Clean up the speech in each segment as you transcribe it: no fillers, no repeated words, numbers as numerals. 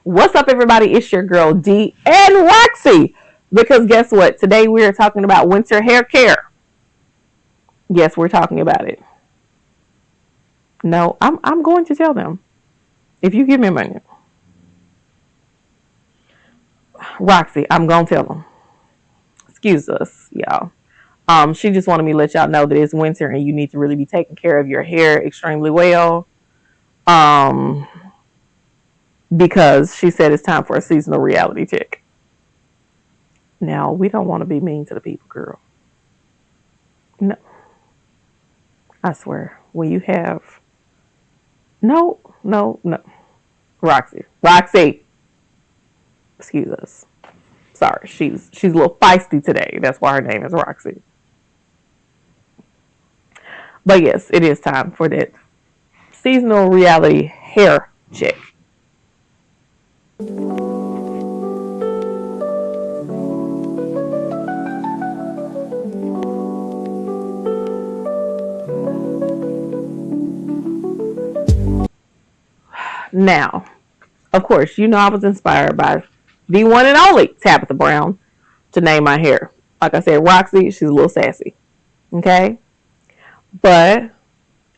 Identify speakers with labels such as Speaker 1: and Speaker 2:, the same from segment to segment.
Speaker 1: What's up, everybody? It's your girl Dee and Roxy. Because guess what? Today we are talking about winter hair care. Yes, we're talking about it. No, I'm going to tell them if you give me money. Roxy, I'm gonna tell them. Excuse us, y'all. She just wanted me to let y'all know that it's winter and you need to really be taking care of your hair extremely well. Because she said it's time for a seasonal reality check. Now, we don't want to be mean to the people, girl. No, I swear. When you have no. Roxy. Excuse us. Sorry, she's a little feisty today. That's why her name is Roxy. But yes, it is time for that seasonal reality hair check. Now, of course, you know I was inspired by the one and only Tabitha Brown to name my hair. Like I said, Roxy, she's a little sassy. Okay? But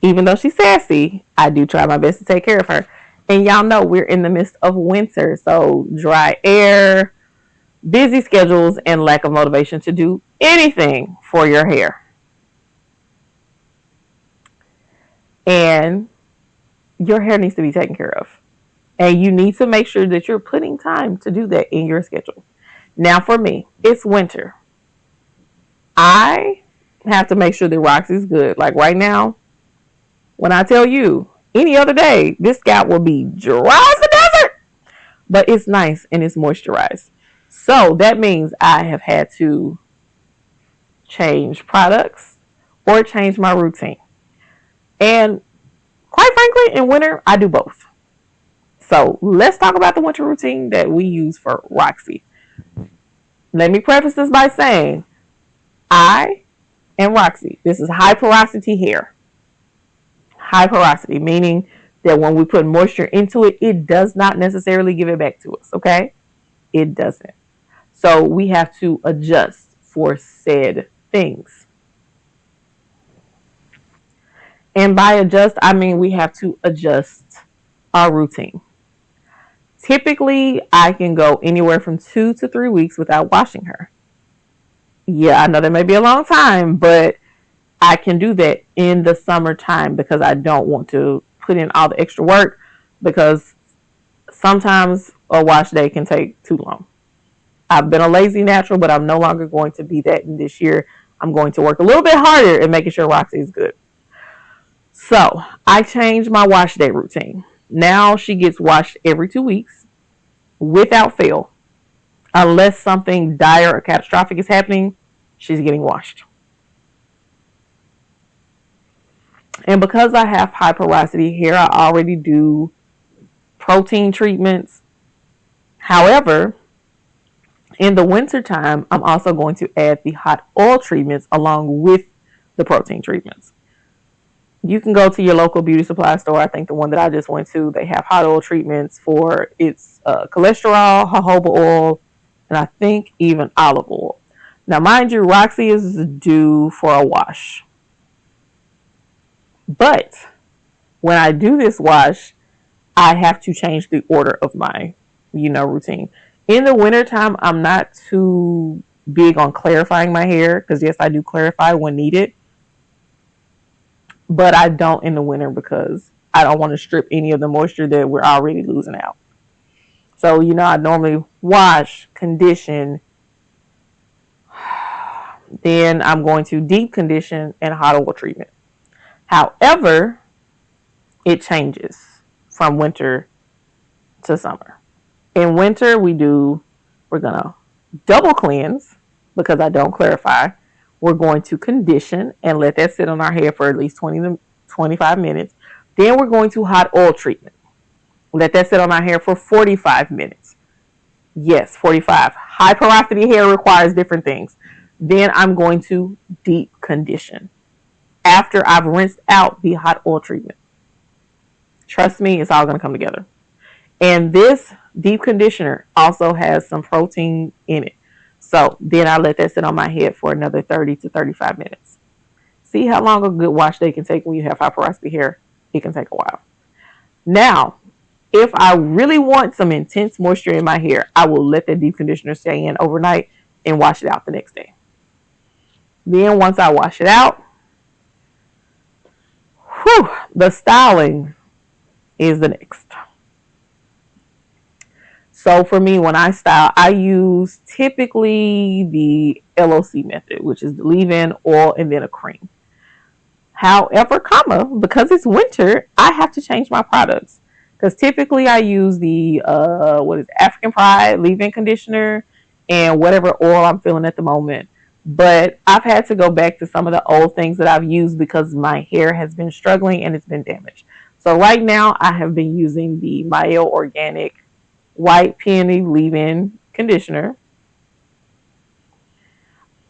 Speaker 1: even though she's sassy, I do try my best to take care of her. And y'all know we're in the midst of winter, so dry air, busy schedules, and lack of motivation to do anything for your hair. And your hair needs to be taken care of. And you need to make sure that you're putting time to do that in your schedule. Now for me, it's winter. I have to make sure that Roxy's good. Like right now, when I tell you, any other day, this scalp will be dry as the desert. But it's nice and it's moisturized. So that means I have had to change products or change my routine. And quite frankly, in winter, I do both. So let's talk about the winter routine that we use for Roxy. Let me preface this by saying, I and Roxy, this is high porosity hair. High porosity, meaning that when we put moisture into it, it does not necessarily give it back to us, okay? It doesn't. So we have to adjust for said things. And by adjust, I mean we have to adjust our routine. Typically, I can go anywhere from 2 to 3 weeks without washing her. Yeah, I know that may be a long time, but I can do that in the summertime because I don't want to put in all the extra work, because sometimes a wash day can take too long. I've been a lazy natural, but I'm no longer going to be that. And this year, I'm going to work a little bit harder at making sure Roxy is good. So I changed my wash day routine. Now she gets washed every 2 weeks without fail. Unless something dire or catastrophic is happening, she's getting washed. And because I have high porosity hair, I already do protein treatments. However, in the winter time, I'm also going to add the hot oil treatments along with the protein treatments. You can go to your local beauty supply store. I think the one that I just went to, they have hot oil treatments for its cholesterol, jojoba oil, and I think even olive oil. Now, mind you, Roxy is due for a wash. But when I do this wash, I have to change the order of my, routine. In the wintertime, I'm not too big on clarifying my hair because, yes, I do clarify when needed. But I don't in the winter because I don't want to strip any of the moisture that we're already losing out. So, I normally wash, condition. Then I'm going to deep condition and hot oil treatment. However, it changes from winter to summer. In winter, we're going to double cleanse because I don't clarify. We're going to condition and let that sit on our hair for at least 20 to 25 minutes. Then we're going to hot oil treatment. Let that sit on our hair for 45 minutes. Yes, 45. High porosity hair requires different things. Then I'm going to deep condition after I've rinsed out the hot oil treatment. Trust me, it's all going to come together. And this Deep conditioner also has some protein in it. So then I let that sit on my head for another 30 to 35 minutes. See how long a good wash day can take when you have high porosity hair? It can take a while. Now, if I really want some intense moisture in my hair, I will let the deep conditioner stay in overnight and wash it out the next day. Then once I wash it out, the styling is the next. So for me, when I style, I use typically the LOC method, which is the leave-in, oil, and then a cream. However, because it's winter, I have to change my products. Because typically I use the African Pride leave-in conditioner and whatever oil I'm feeling at the moment. But I've had to go back to some of the old things that I've used because my hair has been struggling and it's been damaged. So right now I have been using the Mayo Organic White Peony Leave-In Conditioner.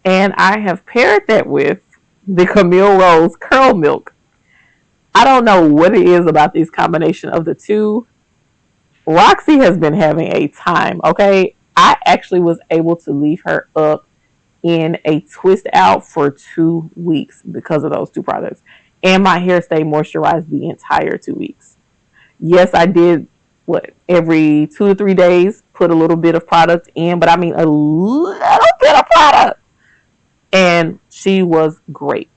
Speaker 1: And I have paired that with the Camille Rose Curl Milk. I don't know what it is about this combination of the two. Roxy has been having a time, okay? I actually was able to leave her up in a twist out for 2 weeks because of those two products. And my hair stayed moisturized the entire 2 weeks. Yes, I did, every 2 to 3 days, put a little bit of product in, but I mean a little bit of product. And she was great.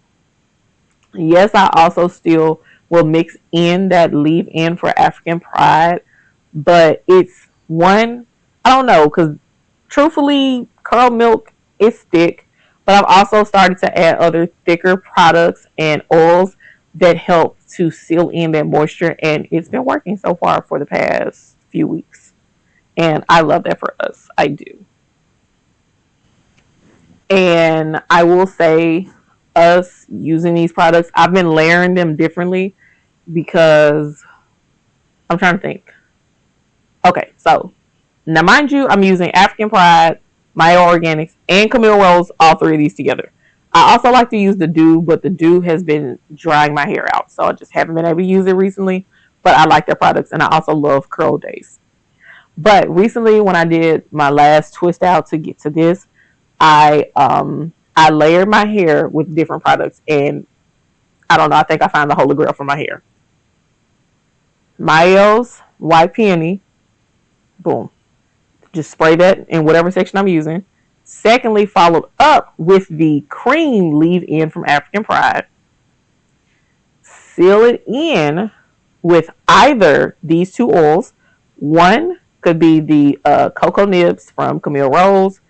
Speaker 1: Yes, I also still will mix in that leave-in for African Pride, but it's one, I don't know, because truthfully, curl milk is thick, but I've also started to add other thicker products and oils that help to seal in that moisture, and it's been working so far for the past few weeks. And I love that for us. I do. And I will say, us using these products, I've been layering them differently because I'm trying to think. Okay, so now mind you, I'm using African Pride, Mayo Organics, and Camille Rose, all three of these together. I also like to use the Dew, but the Dew has been drying my hair out, so I just haven't been able to use it recently. But I like their products, and I also love Curl Days. But recently, when I did my last twist out to get to this, I layered my hair with different products, and I don't know, I think I found the holy grail for my hair. Mayo's White Peony, boom. Just spray that in whatever section I'm using. Secondly, followed up with the cream leave-in from African Pride. Seal it in with either these two oils. One could be the cocoa nibs from Camille Rose,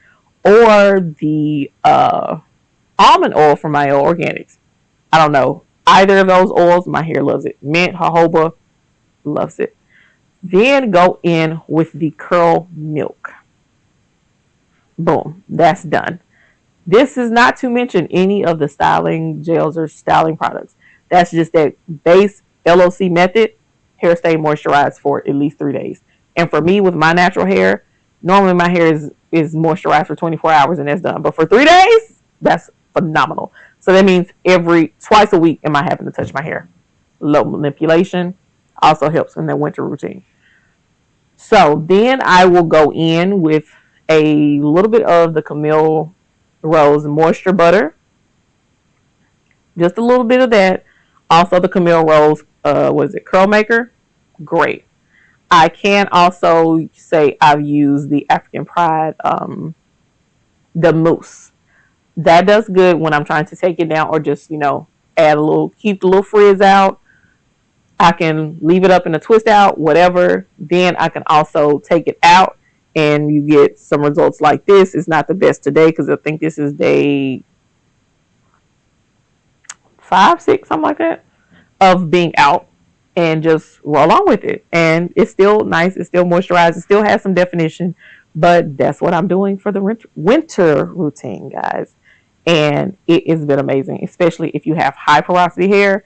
Speaker 1: or the almond oil from Mayo Organics. I don't know. Either of those oils, my hair loves it. Mint, jojoba, loves it. Then go in with the curl milk. Boom, that's done. This is not to mention any of the styling gels or styling products. That's just that base LOC method, hair stay moisturized for at least 3 days. And for me, with my natural hair, normally my hair is moisturized for 24 hours and that's done. But for 3 days, that's phenomenal. So that means twice a week am I having to touch my hair. Low manipulation also helps in that winter routine. So then I will go in with a little bit of the Camille Rose Moisture Butter. Just a little bit of that. Also the Camille Rose, Curl Maker? Great. I can also say I've used the African Pride, the mousse. That does good when I'm trying to take it down or just, keep the little frizz out. I can leave it up in a twist out, whatever. Then I can also take it out and you get some results like this. It's not the best today because I think this is day 5, 6, something like that, of being out, and just roll on with it. And it's still nice. It's still moisturized. It still has some definition. But that's what I'm doing for the winter routine, guys. And it has been amazing, especially if you have high porosity hair.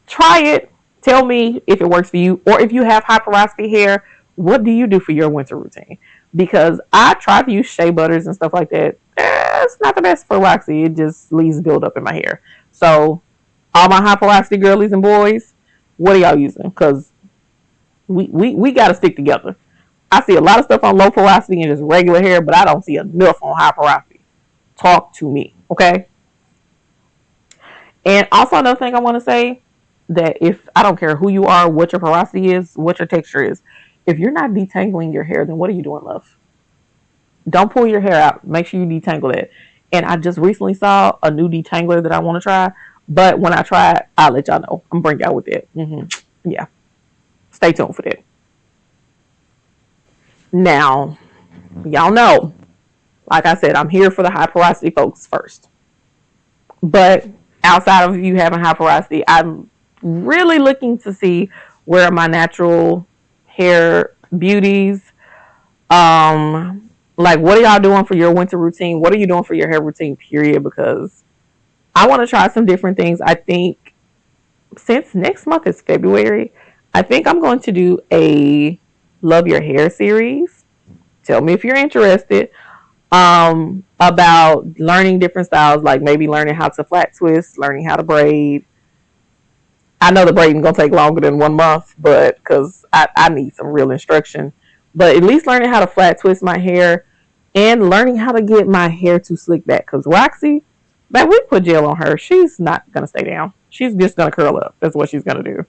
Speaker 1: Try it. Tell me if it works for you. Or if you have high porosity hair, what do you do for your winter routine? Because I try to use shea butters and stuff like that. It's not the best for Roxy. It just leaves buildup in my hair. So all my high porosity girlies and boys, what are y'all using? Because we got to stick together. I see a lot of stuff on low porosity and just regular hair, but I don't see enough on high porosity. Talk to me, okay? And also another thing I want to say, that if I don't care who you are, what your porosity is, what your texture is, if you're not detangling your hair, then what are you doing, love? Don't pull your hair out. Make sure you detangle it. And I just recently saw a new detangler that I want to try. But when I try it, I'll let y'all know. I'm bring y'all with it. Yeah. Stay tuned for that. Now, y'all know, like I said, I'm here for the high porosity folks first. But outside of you having high porosity, I'm really looking to see where my natural hair beauties, like what are y'all doing for your winter routine? What are you doing for your hair routine, period? Because I want to try some different things. I think since next month is February, I think I'm going to do a Love Your Hair series. Tell me if you're interested. About learning different styles, like maybe learning how to flat twist, learning how to braid. I know the braiding gonna take longer than 1 month, but because I need some real instruction. But at least learning how to flat twist my hair and learning how to get my hair to slick back. Because Roxy, that we put gel on her, she's not gonna stay down. She's just gonna curl up. That's what she's gonna do,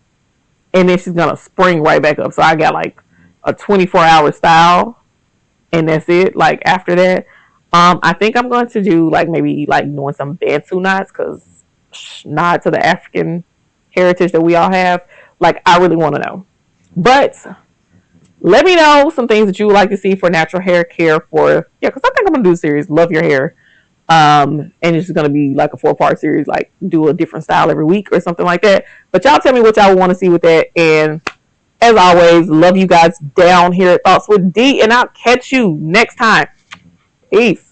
Speaker 1: and then she's gonna spring right back up. So I got like a 24-hour style, and that's it. Like after that, I think I'm going to do like maybe like doing some Bantu knots, because nod to the African heritage that we all have. Like I really want to know. But let me know some things that you would like to see for natural hair care for, yeah, because I think I'm gonna do a series, Love Your Hair. And it's gonna be like a 4-part series, like do a different style every week or something like that. But y'all tell me what y'all want to see with that. And as always, love you guys down here at Thoughts with Dee, and I'll catch you next time. Peace.